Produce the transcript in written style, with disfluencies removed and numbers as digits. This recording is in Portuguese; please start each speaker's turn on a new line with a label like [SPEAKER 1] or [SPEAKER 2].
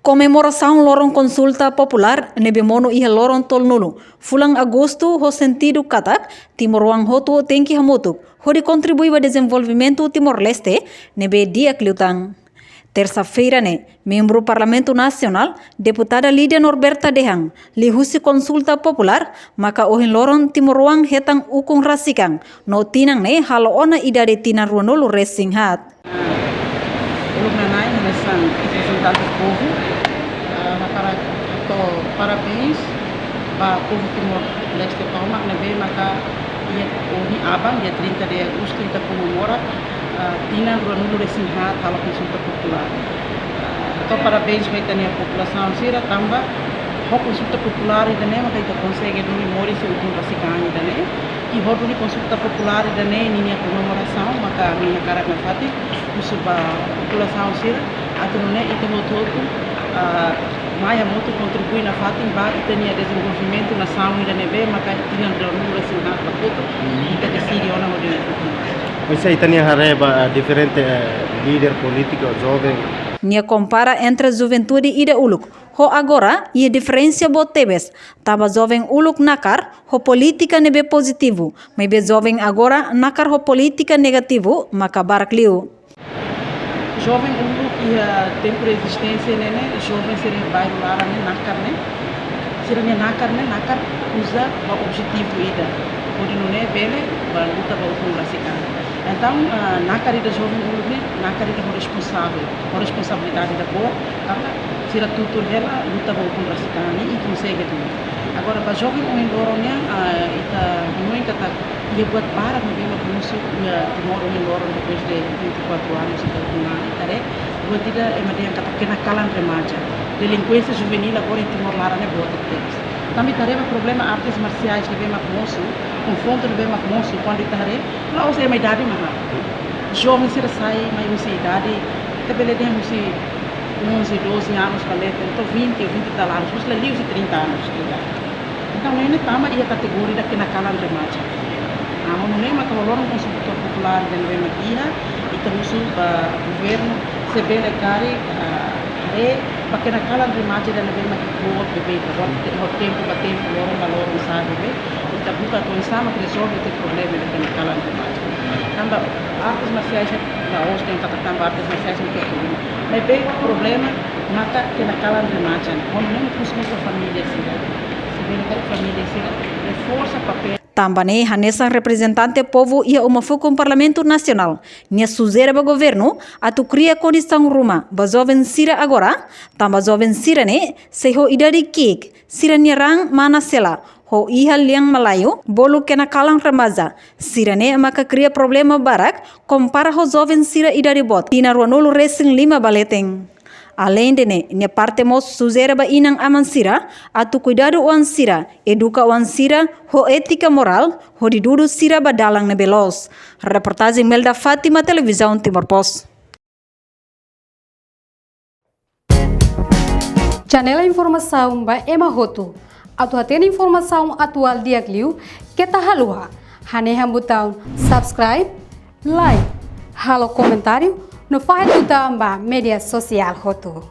[SPEAKER 1] Comemoração lorong consulta popular nebe mono iha lorong tol nulu. Fulang agosto ho sentido katak Timor-Wang hotu tenki hamutuk. Hori contribui ao desenvolvimento Timor-Leste nebe dia kliutang. Terça-feira membro Parlamento Nacional, deputada Lídia Norberta Dehang, lihusi consulta popular, maka ohin lorong Timor-Wang hetang ukung rasikang, no tinang halo ona idade tinan ruanulu resinghat.
[SPEAKER 2] Uluk nanay nalasan representantes povo, parabéns para o povo Timor-Leste toma nebe maka ia ohi abang dia 30 de agosto ita comemora tinan ruanulu resinghat halo consulta popular. Então parabéns vai ter a população sira tamba ho consulta popular ida ne maka ita consegue do memória se ukung rasikang ida ne e ho do consulta popular ida ne ni a comemoração maka minha cara na fati usuba população sira atau ne ita motoku Maya muito contribui na fatin ba itania desenvolvimento na saúde ida nebe maka tinan ruanulu resinghat pakuto ita decide ona ho de
[SPEAKER 3] Mas itania hareba diferente líder político jovem.
[SPEAKER 1] Nia compara entre a juventude e a uluk. Ho agora ia diferença botebes. Taba jovem uluk nakar ho política nebe positivo, mas be jovem agora nakar ho política negativo, maka barakliu.
[SPEAKER 2] Jovem uluk ia tempo de existência nene, jovem seria bairro lara nakar seria nakar usa o objetivo ida. Pode não é bele, ba luta ba ukung rasikang. Então, na carreira jovem uluk na carreira responsável, a responsabilidade da boa, karena sira tutur ela luta ba ukung rasikang e consegue tudo. Agora para jovem homem lorongnya ita não kata ia buat para membela musuh Timor homem lorong depois de 24 anos ita kunang tare buat tidak yang kata kenakalan remaja. Delinquência juvenil agora em Timor larane buat teks. Também tarema problema artes marciais que vem moço, confronto que vem moço quando tare, lá os é uma idade mais jovem se sai, mas você idade, também ele tem 11, 12 anos para ler, então 20 tal anos, mas ali os 30 anos de idade. Então ele tama ia categoria que na calan remaja. Não é uma calor um consultor popular de nova magia, e também o governo se bem cari porque na calan remaja da nova magia boa bebê, o tempo lorong sabe bebê, e tá buka to sama que resolve o problema da na calan remaja. Tamba artes marciais na hoje tem que tamba artes marciais no que mas bem o problema mata que na calan remaja, quando não conseguimos a família se bem a família se reforça papel.
[SPEAKER 1] Também Hanessa representante povo ia uma foco Parlamento Nacional. Nia suzera ba governo atu cria condição ruma ba jovem sira agora, tamba jovem sira se ho idari kik, sira nirang mana sela, ho iha liang Malayu, bolu kena kalang remaja. Sira maka cria problema barak, compara ho jovem sira idari bot, tina ruanulu racing 5 baleteng. Além de ne parte mos suzera ba inang amansira, atu cuidado o ansira, educa o ansira, ho ética moral, ho didudu sira ba dalang nebelos. Reportagem Melda Fátima, Televisão Timor Post.
[SPEAKER 4] Janela informação ba Ema Hotu. Atu atena informação atual dia kliu, kita halua. Hane botão subscribe, like, halo comentário, no faz botão ba media social Hotu.